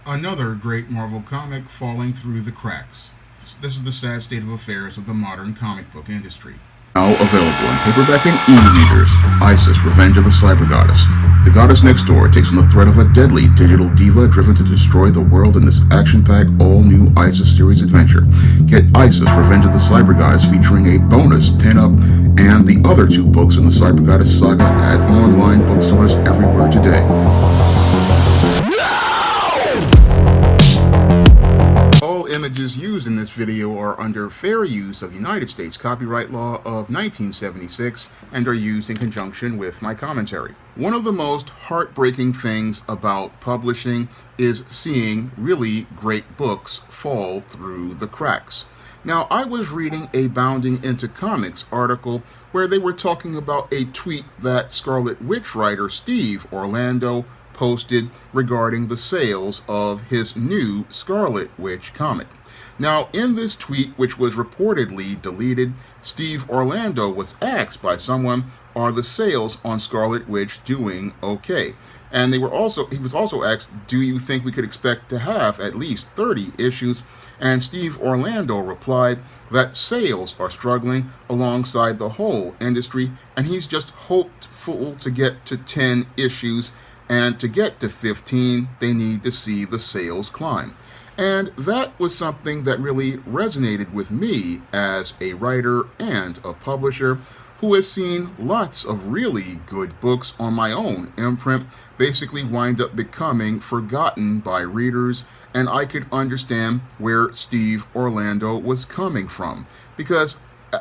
Another great Marvel comic falling through the cracks. This is the sad state of affairs of the modern comic book industry. Now available in paperback and e-readers, Isis, Revenge of the Cyber Goddess. The goddess next door takes on the threat of a deadly digital diva driven to destroy the world in this action-packed, all-new Isis series adventure. Get Isis, Revenge of the Cyber Goddess featuring a bonus pin-up and the other two books in the Cyber Goddess saga at online bookstores everywhere today. All images used in this video are under fair use of United States copyright law of 1976 and are used in conjunction with my commentary. One of the most heartbreaking things about publishing is seeing really great books fall through the cracks. Now, I was reading a Bounding Into Comics article where they were talking about a tweet that Scarlet Witch writer Steve Orlando posted regarding the sales of his new Scarlet Witch comic. Now, in this tweet, which was reportedly deleted, Steve Orlando was asked by someone, are the sales on Scarlet Witch doing okay? And he was also asked, do you think we could expect to have at least 30 issues? And Steve Orlando replied that sales are struggling alongside the whole industry, and he's just hopeful to get to 10 issues, and to get to 15, they need to see the sales climb. And that was something that really resonated with me as a writer and a publisher who has seen lots of really good books on my own imprint basically wind up becoming forgotten by readers, and I could understand where Steve Orlando was coming from. Because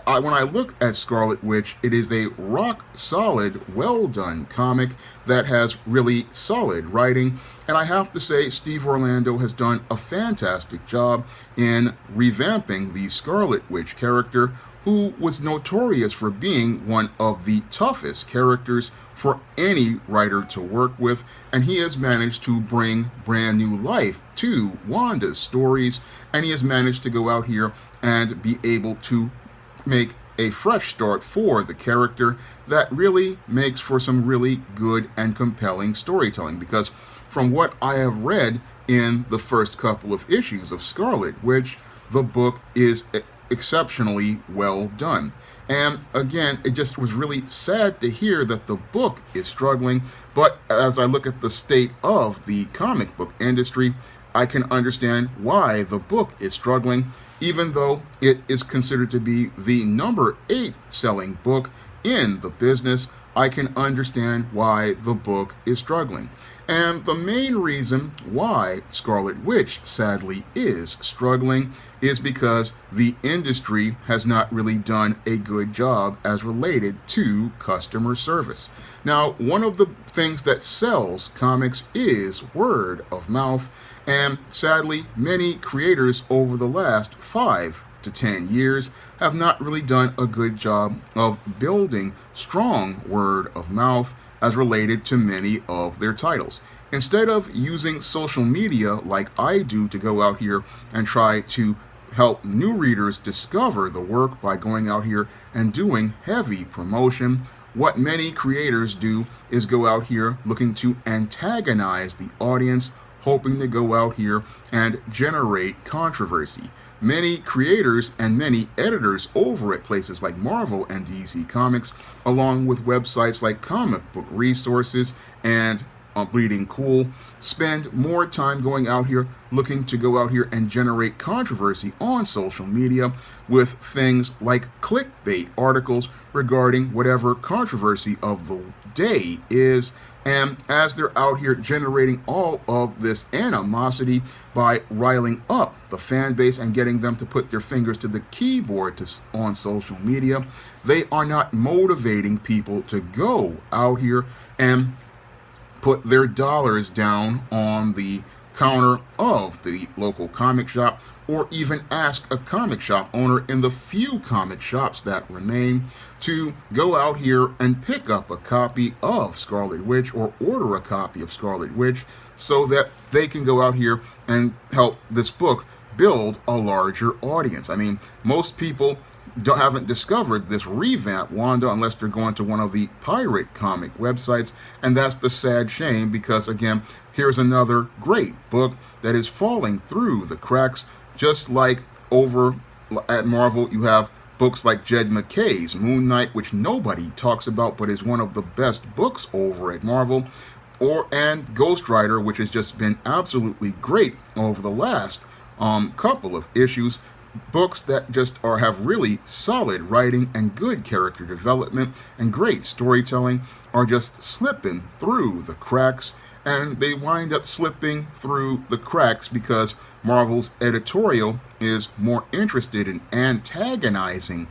when I look at Scarlet Witch, it is a rock solid, well done comic that has really solid writing. And I have to say, Steve Orlando has done a fantastic job in revamping the Scarlet Witch character, who was notorious for being one of the toughest characters for any writer to work with, and he has managed to bring brand new life to Wanda's stories, and he has managed to go out here and be able to make a fresh start for the character that really makes for some really good and compelling storytelling. Because from what I have read in the first couple of issues of Scarlet Witch, the book is exceptionally well done. And again, it just was really sad to hear that the book is struggling, but as I look at the state of the comic book industry, I can understand why the book is struggling, even though it is considered to be the number 8 selling book in the business. I can understand why the book is struggling. And the main reason why Scarlet Witch sadly is struggling is because the industry has not really done a good job as related to customer service. Now, one of the things that sells comics is word of mouth, and sadly, many creators over the last 5 to 10 years have not really done a good job of building strong word of mouth as related to many of their titles. Instead of using social media like I do to go out here and try to help new readers discover the work by going out here and doing heavy promotion, what many creators do is go out here looking to antagonize the audience, hoping to go out here and generate controversy. Many creators and many editors over at places like Marvel and DC Comics, along with websites like Comic Book Resources and Bleeding Cool, spend more time going out here looking to go out here and generate controversy on social media with things like clickbait articles regarding whatever controversy of the day is. And as they're out here generating all of this animosity by riling up the fan base and getting them to put their fingers to the keyboard on social media, they are not motivating people to go out here and put their dollars down on the counter of the local comic shop, or even ask a comic shop owner in the few comic shops that remain to go out here and pick up a copy of Scarlet Witch or order a copy of Scarlet Witch so that they can go out here and help this book build a larger audience. I mean, most people haven't discovered this revamp Wanda unless they're going to one of the pirate comic websites, and that's the sad shame, because again, here's another great book that is falling through the cracks. Just like over at Marvel, you have books like Jed McKay's Moon Knight, which nobody talks about but is one of the best books over at Marvel, and Ghost Rider, which has just been absolutely great over the last couple of issues. Books that just have really solid writing and good character development and great storytelling are just slipping through the cracks, and they wind up slipping through the cracks because Marvel's editorial is more interested in antagonizing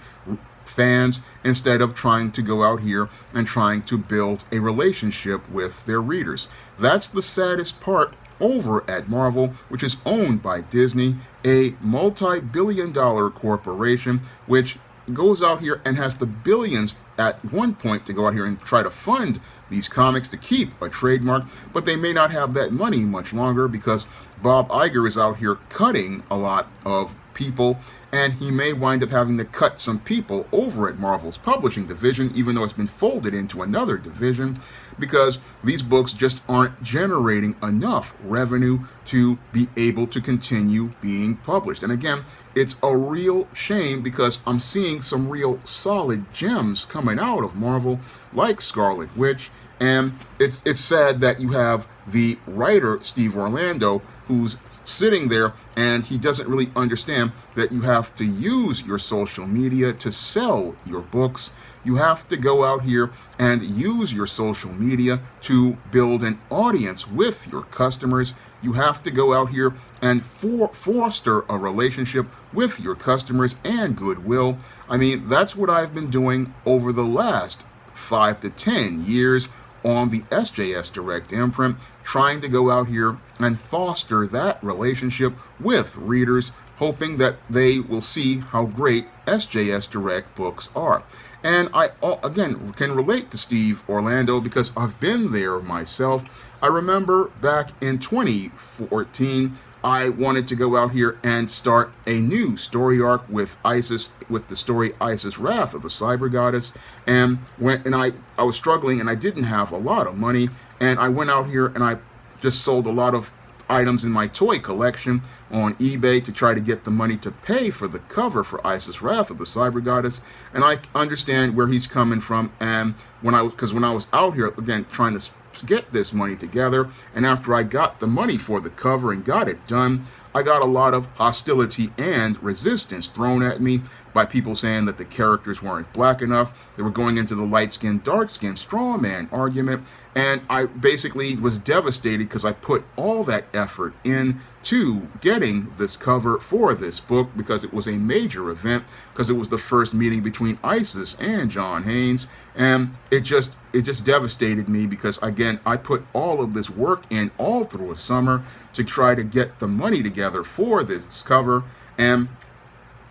fans instead of trying to go out here and trying to build a relationship with their readers. That's the saddest part over at Marvel, which is owned by Disney, a multi-billion-dollar corporation which goes out here and has the billions at one point to go out here and try to fund these comics to keep a trademark, but they may not have that money much longer because Bob Iger is out here cutting a lot of people, and he may wind up having to cut some people over at Marvel's publishing division, even though it's been folded into another division, because these books just aren't generating enough revenue to be able to continue being published. And again, it's a real shame because I'm seeing some real solid gems coming out of Marvel, like Scarlet Witch, and it's sad that you have the writer, Steve Orlando, who's sitting there and he doesn't really understand that you have to use your social media to sell your books. You have to go out here and use your social media to build an audience with your customers. You have to go out here and foster a relationship with your customers and goodwill. I mean, that's what I've been doing over the last 5 to 10 years on the SJS Direct imprint, trying to go out here and foster that relationship with readers, hoping that they will see how great SJS Direct books are. And I, again, can relate to Steve Orlando because I've been there myself. I remember back in 2014, I wanted to go out here and start a new story arc with Isis, with the story Isis Wrath of the Cyber Goddess. And I was struggling and I didn't have a lot of money. And I went out here and I just sold a lot of items in my toy collection on eBay to try to get the money to pay for the cover for Isis Wrath of the Cyber Goddess. And I understand where he's coming from. And when I was out here again trying to get this money together, and after I got the money for the cover and got it done, I got a lot of hostility and resistance thrown at me by people saying that the characters weren't black enough. They were going into the light-skinned, dark-skinned straw man argument, and I basically was devastated because I put all that effort into getting this cover for this book because it was a major event, because it was the first meeting between Isis and John Haynes, and it just devastated me because, again, I put all of this work in all through a summer to try to get the money together for this cover, and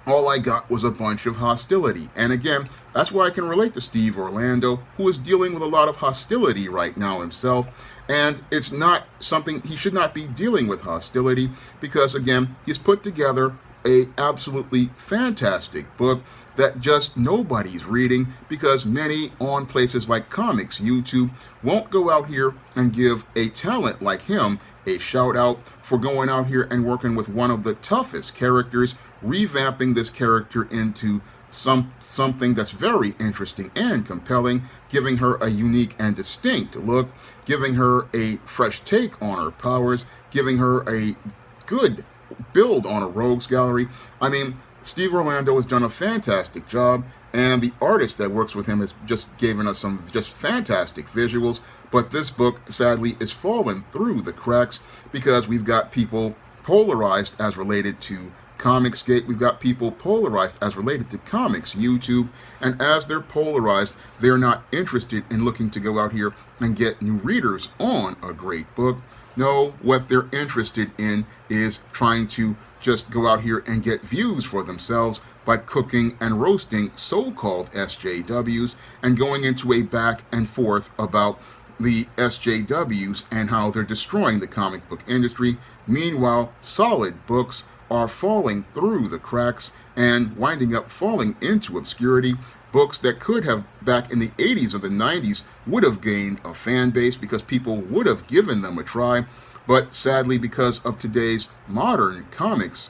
all I got was a bunch of hostility. And again, that's why I can relate to Steve Orlando, who is dealing with a lot of hostility right now himself. And it's not something, he should not be dealing with hostility because, again, he's put together a absolutely fantastic book that just nobody's reading because many on places like Comics YouTube won't go out here and give a talent like him a shout out for going out here and working with one of the toughest characters, revamping this character into something that's very interesting and compelling, giving her a unique and distinct look, giving her a fresh take on her powers, giving her a good build on a rogues gallery. I mean, Steve Orlando has done a fantastic job, and the artist that works with him has just given us some just fantastic visuals. But this book, sadly, is falling through the cracks because we've got people polarized as related to Comicsgate. We've got people polarized as related to Comics YouTube, and as they're polarized, they're not interested in looking to go out here and get new readers on a great book. No, what they're interested in is trying to just go out here and get views for themselves by cooking and roasting so-called SJWs and going into a back and forth about the SJWs and how they're destroying the comic book industry. Meanwhile, solid books are falling through the cracks, and winding up falling into obscurity. Books that could have, back in the 80s or the 90s, would have gained a fan base because people would have given them a try. But sadly, because of today's modern comics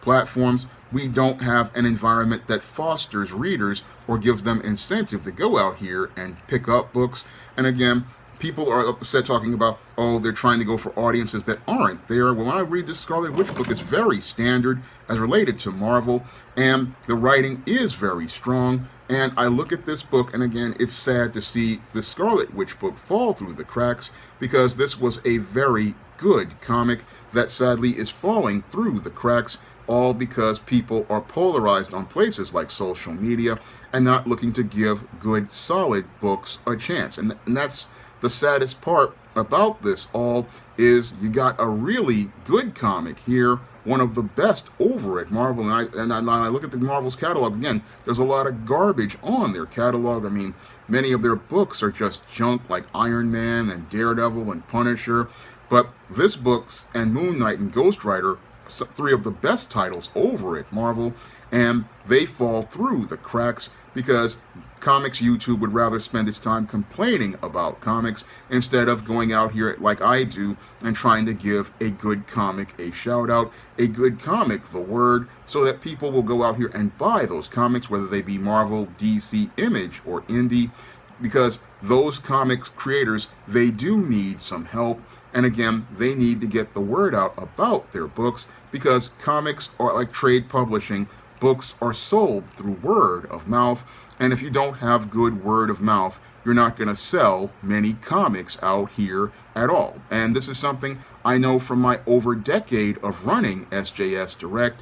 platforms, we don't have an environment that fosters readers or gives them incentive to go out here and pick up books. And again, people are upset talking about, oh, they're trying to go for audiences that aren't there. When I read this Scarlet Witch book, it's very standard as related to Marvel, and the writing is very strong. And I look at this book, and again, it's sad to see the Scarlet Witch book fall through the cracks, because this was a very good comic that sadly is falling through the cracks, all because people are polarized on places like social media and not looking to give good, solid books a chance. And that's the saddest part about this all, is you got a really good comic here, one of the best over at Marvel. And I look at the Marvel's catalog again, there's a lot of garbage on their catalog. I mean, many of their books are just junk, like Iron Man and Daredevil and Punisher. But this book and Moon Knight and Ghost Rider, three of the best titles over at Marvel, and they fall through the cracks because Comics YouTube would rather spend its time complaining about comics instead of going out here like I do and trying to give a good comic a shout out, a good comic the word, so that people will go out here and buy those comics, whether they be Marvel, DC, Image, or Indie, because those comics creators, they do need some help. And again, they need to get the word out about their books, because comics are like trade publishing. Books are sold through word of mouth, and if you don't have good word of mouth, you're not going to sell many comics out here at all. And this is something I know from my over decade of running SJS Direct,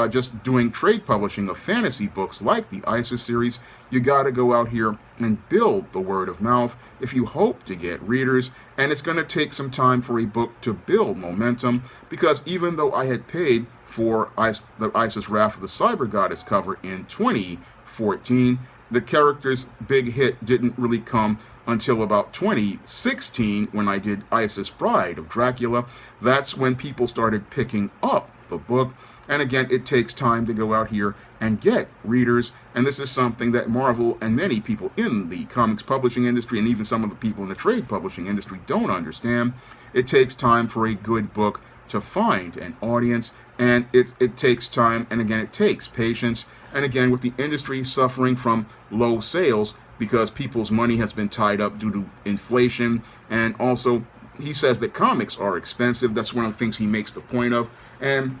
just doing trade publishing of fantasy books like the ISIS series. You got to go out here and build the word of mouth if you hope to get readers, and it's going to take some time for a book to build momentum, because even though I had paid for the ISIS Wrath of the Cyber Goddess cover in 2014, the character's big hit didn't really come until about 2016 when I did ISIS Bride of Dracula. That's when people started picking up the book. And again, it takes time to go out here and get readers, and this is something that Marvel and many people in the comics publishing industry, and even some of the people in the trade publishing industry, don't understand. It takes time for a good book to find an audience, and it takes time, and again, it takes patience. And again, with the industry suffering from low sales because people's money has been tied up due to inflation, and also he says that comics are expensive. That's one of the things he makes the point of, and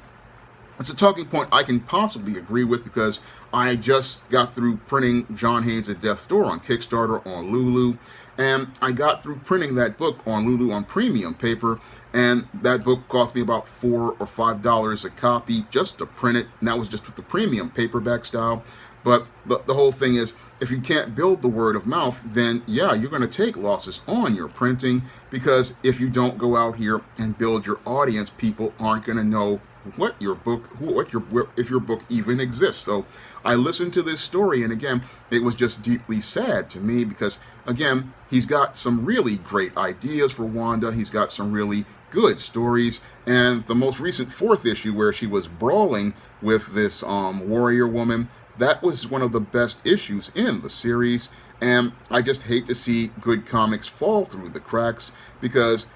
it's a talking point I can possibly agree with, because I just got through printing John Haynes' at Death's Door on Kickstarter on Lulu, and I got through printing that book on Lulu on premium paper, and that book cost me about $4 or $5 a copy just to print it, and that was just with the premium paperback style. But the whole thing is, if you can't build the word of mouth, then yeah, you're going to take losses on your printing, because if you don't go out here and build your audience, people aren't going to know if your book even exists. So I listened to this story, and again, it was just deeply sad to me, because again, he's got some really great ideas for Wanda. He's got some really good stories, and the most recent 4th issue where she was brawling with this warrior woman, that was one of the best issues in the series. And I just hate to see good comics fall through the cracks, because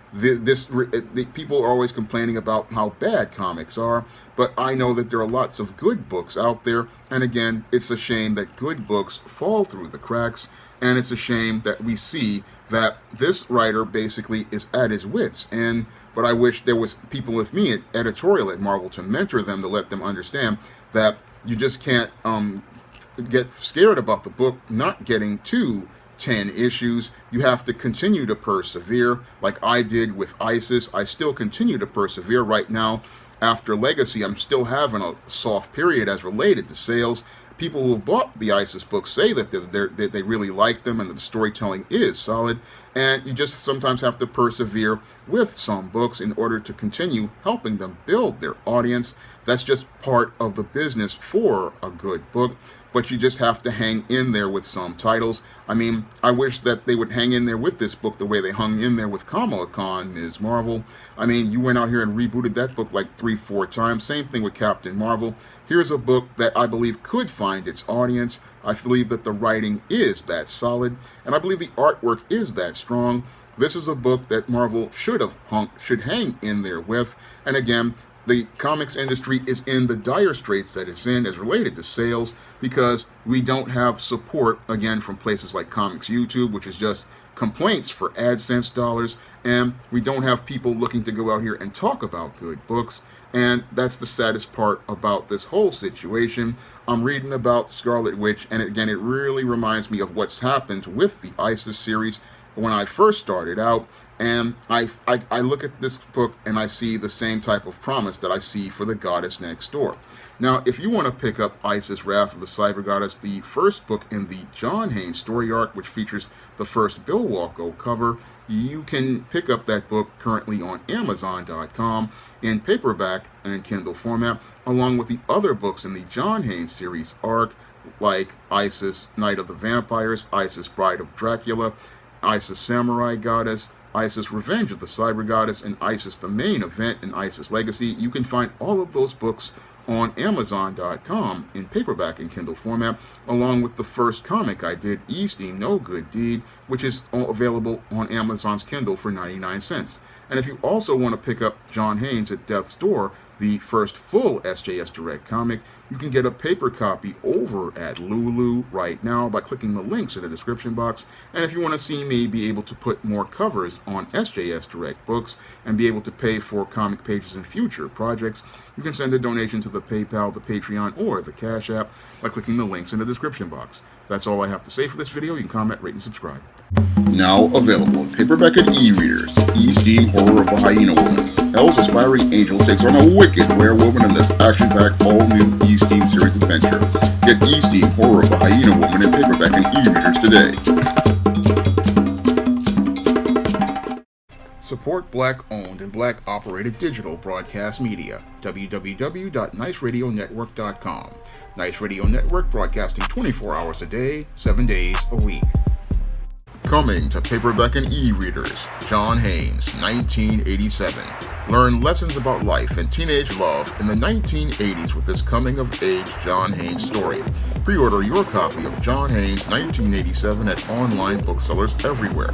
people are always complaining about how bad comics are, but I know that there are lots of good books out there, and again, it's a shame that good books fall through the cracks, and it's a shame that we see that this writer basically is at his wits' end. But I wish there was people with me at editorial at Marvel to mentor them, to let them understand that you just can't get scared about the book not getting to 10 issues. You have to continue to persevere, like I did with ISIS. I still continue to persevere right now. After Legacy, I'm still having a soft period as related to sales. People who have bought the ISIS books say that they really like them and that the storytelling is solid. And you just sometimes have to persevere with some books in order to continue helping them build their audience. That's just part of the business for a good book. But you just have to hang in there with some titles. I mean, I wish that they would hang in there with this book the way they hung in there with Kamala Khan, Ms. Marvel. I mean, you went out here and rebooted that book like 3-4 times. Same thing with Captain Marvel. Here's a book that I believe could find its audience. I believe that the writing is that solid, and I believe the artwork is that strong. This is a book that Marvel should hang in there with. And again, the comics industry is in the dire straits that it's in as related to sales, because we don't have support, again, from places like Comics YouTube, which is just complaints for AdSense dollars, and we don't have people looking to go out here and talk about good books. And that's the saddest part about this whole situation. I'm reading about Scarlet Witch, and again, it really reminds me of what's happened with the ISIS series when I first started out. And I look at this book and I see the same type of promise that I see for The Goddess Next Door. Now, if you want to pick up Isis, Wrath of the Cyber Goddess, the first book in the John Haynes story arc, which features the first Bill Walko cover, you can pick up that book currently on Amazon.com in paperback and Kindle format, along with the other books in the John Haynes series arc, like Isis, Night of the Vampires, Isis, Bride of Dracula, Isis, Samurai Goddess, Isis, Revenge of the Cyber Goddess, and Isis, the Main Event, and Isis Legacy. You can find all of those books on Amazon.com in paperback and Kindle format, along with the first comic I did, Easting No Good Deed, which is available on Amazon's Kindle for 99 cents. And if you also want to pick up John Haynes at Death's Door, the first full SJS Direct comic, you can get a paper copy over at Lulu right now by clicking the links in the description box. And if you want to see me be able to put more covers on SJS Direct books and be able to pay for comic pages in future projects, you can send a donation to the PayPal, the Patreon, or the Cash App by clicking the links in the description box. That's all I have to say for this video. You can comment, rate, and subscribe. Now available in paperback and e-readers, E-Steam Horror of the Hyena Woman. Hell's aspiring angel takes on a wicked werewolf in this action-packed all-new E-Steam series adventure. Get E-Steam Horror of the Hyena Woman in paperback and e-readers today. Support Black-owned and Black-operated digital broadcast media. www.niceradionetwork.com. Nice Radio Network, broadcasting 24 hours a day, 7 days a week. Coming to paperback and e-readers, John Haynes, 1987. Learn lessons about life and teenage love in the 1980s with this coming-of-age John Haynes story. Pre-order your copy of John Haynes, 1987 at online booksellers everywhere.